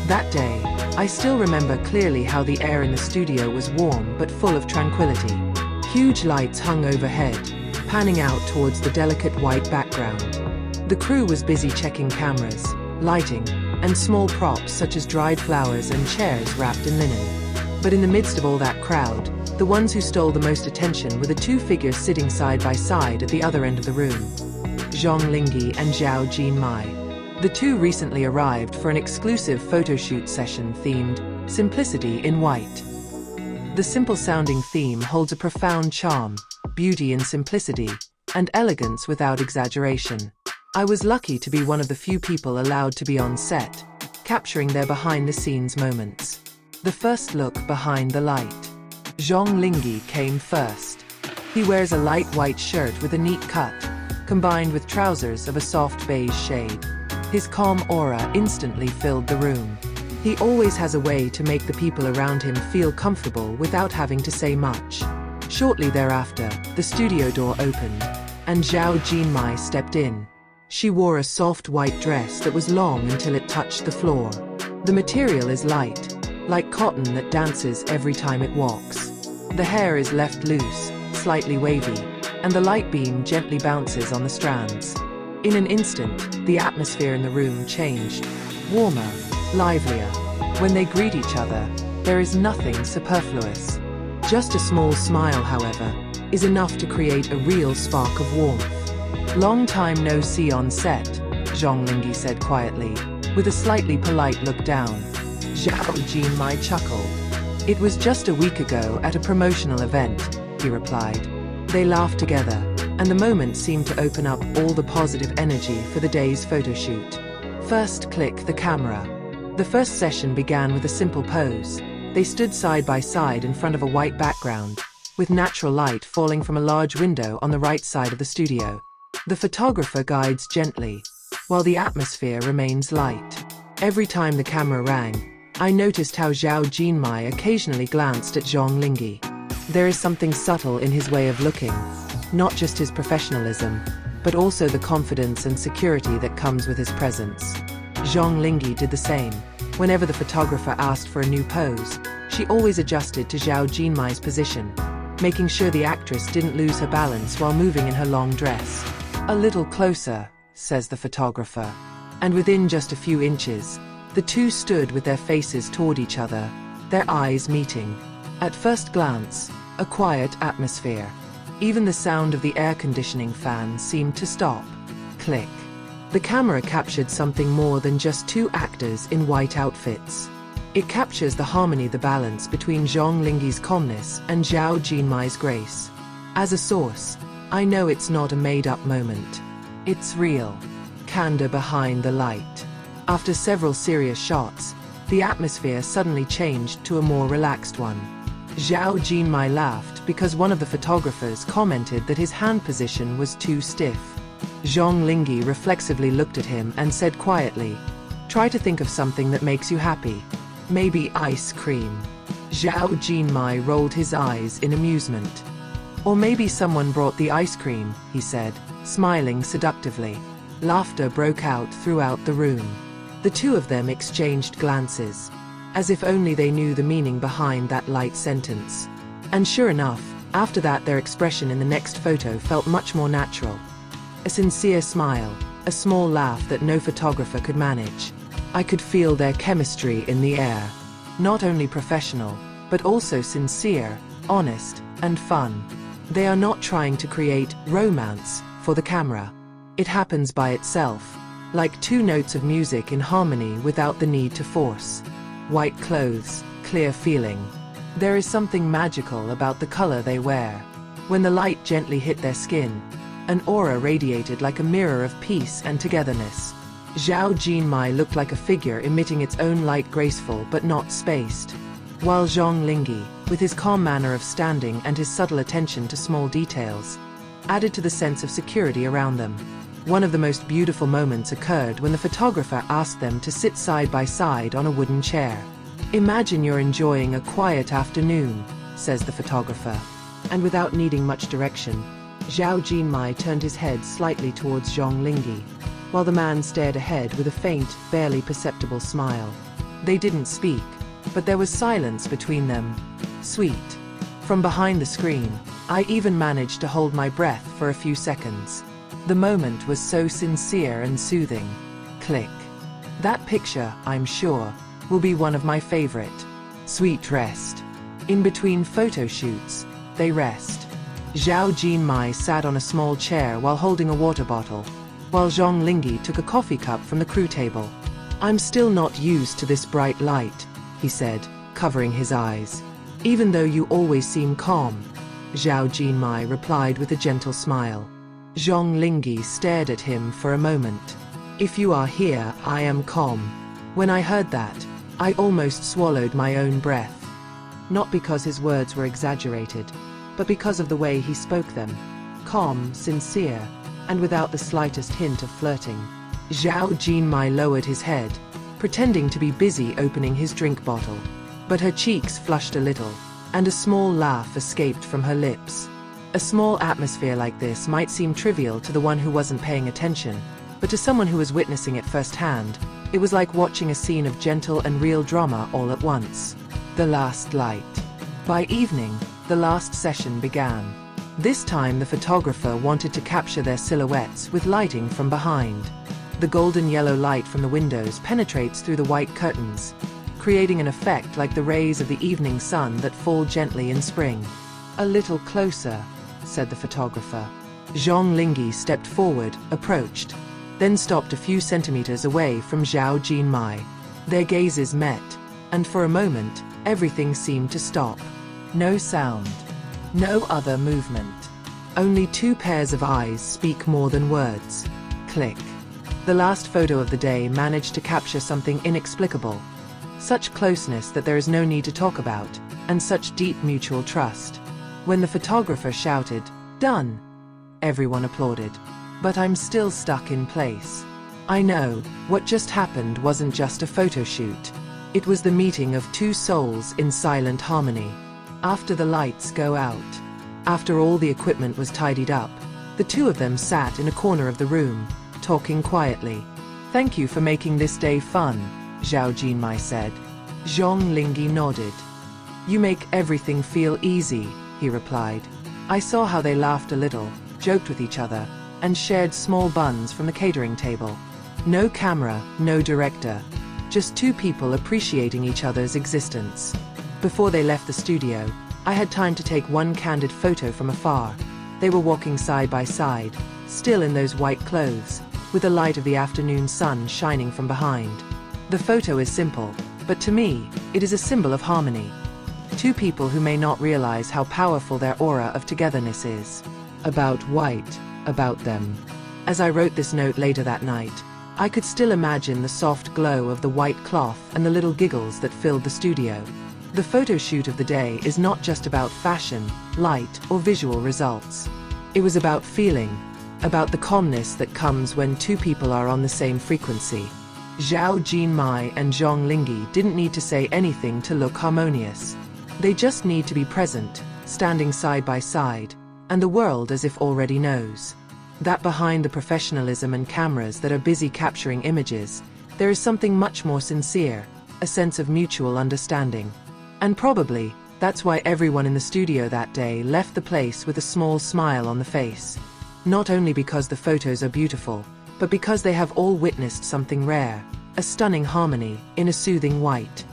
That day, I still remember clearly how the air in the studio was warm but full of tranquility. Huge lights hung overhead, panning out towards the delicate white background. The crew was busy checking cameras, lighting, and small props such as dried flowers and chairs wrapped in linen. But in the midst of all that crowd, the ones who stole the most attention were the two figures sitting side by side at the other end of the room. Zhang Linghe and Zhao Jinmai. The two recently arrived for an exclusive photoshoot session themed Simplicity in White. The simple-sounding theme holds a profound charm, beauty in simplicity, and elegance without exaggeration. I was lucky to be one of the few people allowed to be on set, capturing their behind-the-scenes moments. The first look behind the light. Zhang Linghe came first. He wears a light white shirt with a neat cut, combined with trousers of a soft beige shade. His calm aura instantly filled the room. He always has a way to make the people around him feel comfortable without having to say much. Shortly thereafter, the studio door opened, and Zhao Jinmai stepped in. She wore a soft white dress that was long until it touched the floor. The material is light, like cotton that dances every time it walks. The hair is left loose, slightly wavy, and the light beam gently bounces on the strands. In an instant, the atmosphere in the room changed. Warmer, livelier. When they greet each other, there is nothing superfluous. Just a small smile, however, is enough to create a real spark of warmth. "Long time no see on set," Zhang Linghe said quietly, with a slightly polite look down. Zhao Jinmai chuckled. "It was just a week ago at a promotional event," he replied. They laughed together, and the moment seemed to open up all the positive energy for the day's photoshoot. First, click the camera. The first session began with a simple pose. They stood side by side in front of a white background, with natural light falling from a large window on the right side of the studio. The photographer guides gently, while the atmosphere remains light. Every time the camera rang, I noticed how Zhao Jinmai occasionally glanced at Zhang Linghe. There is something subtle in his way of looking, not just his professionalism, but also the confidence and security that comes with his presence. Zhang Linghe did the same. Whenever the photographer asked for a new pose, she always adjusted to Zhao Jinmai's position, making sure the actress didn't lose her balance while moving in her long dress. "A little closer," says the photographer. And within just a few inches, the two stood with their faces toward each other, their eyes meeting. At first glance, a quiet atmosphere. Even the sound of the air conditioning fan seemed to stop. Click. The camera captured something more than just two actors in white outfits. It captures the harmony, the balance between Zhang Linghe's calmness and Zhao Jinmai's grace. As a source, I know it's not a made-up moment. It's real. Candor behind the light. After several serious shots, the atmosphere suddenly changed to a more relaxed one. Zhao Jinmai laughed because one of the photographers commented that his hand position was too stiff. Zhang Linghe reflexively looked at him and said quietly, "Try to think of something that makes you happy. Maybe ice cream." Zhao Jinmai rolled his eyes in amusement. "Or maybe someone brought the ice cream," he said, smiling seductively. Laughter broke out throughout the room. The two of them exchanged glances, as if only they knew the meaning behind that light sentence. And sure enough, after that their expression in the next photo felt much more natural. A sincere smile, a small laugh that no photographer could manage. I could feel their chemistry in the air. Not only professional, but also sincere, honest, and fun. They are not trying to create romance for the camera. It happens by itself, like two notes of music in harmony without the need to force. White clothes, clear feeling. There is something magical about the color they wear. When the light gently hit their skin, an aura radiated like a mirror of peace and togetherness. Zhao Jinmai looked like a figure emitting its own light, graceful but not spaced, while Zhang Linghe, with his calm manner of standing and his subtle attention to small details, added to the sense of security around them. One of the most beautiful moments occurred when the photographer asked them to sit side by side on a wooden chair. "Imagine you're enjoying a quiet afternoon," says the photographer. And without needing much direction, Zhao Jinmai turned his head slightly towards Zhang Linghe, while the man stared ahead with a faint, barely perceptible smile. They didn't speak, but there was silence between them. Sweet. From behind the screen, I even managed to hold my breath for a few seconds. The moment was so sincere and soothing. Click. That picture, I'm sure, will be one of my favorite. Sweet rest. In between photo shoots, they rest. Zhao Jinmai sat on a small chair while holding a water bottle, while Zhang Linghe took a coffee cup from the crew table. I'm still not used to this bright light, he said, covering his eyes. Even though you always seem calm, Zhao Jinmai replied with a gentle smile. Zhang Linghe stared at him for a moment. If you are here, I am calm. When I heard that, I almost swallowed my own breath. Not because his words were exaggerated, but because of the way he spoke them. Calm, sincere, and without the slightest hint of flirting. Zhao Jinmai lowered his head, pretending to be busy opening his drink bottle. But her cheeks flushed a little, and a small laugh escaped from her lips. A small atmosphere like this might seem trivial to the one who wasn't paying attention, but to someone who was witnessing it firsthand, it was like watching a scene of gentle and real drama all at once. The last light. By evening, the last session began. This time the photographer wanted to capture their silhouettes with lighting from behind. The golden yellow light from the windows penetrates through the white curtains, creating an effect like the rays of the evening sun that fall gently in spring. A little closer, said the photographer. Zhang Linghe stepped forward, approached, then stopped a few centimeters away from Zhao Jinmai. Their gazes met, and for a moment, everything seemed to stop. No sound. No other movement. Only two pairs of eyes speak more than words. Click. The last photo of the day managed to capture something inexplicable. Such closeness that there is no need to talk about, and such deep mutual trust. When the photographer shouted, "Done!" everyone applauded. But I'm still stuck in place. I know, what just happened wasn't just a photo shoot. It was the meeting of two souls in silent harmony. After the lights go out, after all the equipment was tidied up, the two of them sat in a corner of the room, talking quietly. "Thank you for making this day fun," Zhao Jinmai said. Zhang Linghe nodded. "You make everything feel easy," he replied. I saw how they laughed a little, joked with each other, and shared small buns from the catering table. No camera, no director, just two people appreciating each other's existence. Before they left the studio, I had time to take one candid photo from afar. They were walking side by side, still in those white clothes, with the light of the afternoon sun shining from behind. The photo is simple, but to me, it is a symbol of harmony. Two people who may not realize how powerful their aura of togetherness is. About white, about them. As I wrote this note later that night, I could still imagine the soft glow of the white cloth and the little giggles that filled the studio. The photo shoot of the day is not just about fashion, light, or visual results. It was about feeling, about the calmness that comes when two people are on the same frequency. Zhao Jinmai and Zhang Linghe didn't need to say anything to look harmonious. They just need to be present, standing side by side, and the world as if already knows that behind the professionalism and cameras that are busy capturing images, there is something much more sincere, a sense of mutual understanding. And probably, that's why everyone in the studio that day left the place with a small smile on the face. Not only because the photos are beautiful, but because they have all witnessed something rare, a stunning harmony in a soothing white.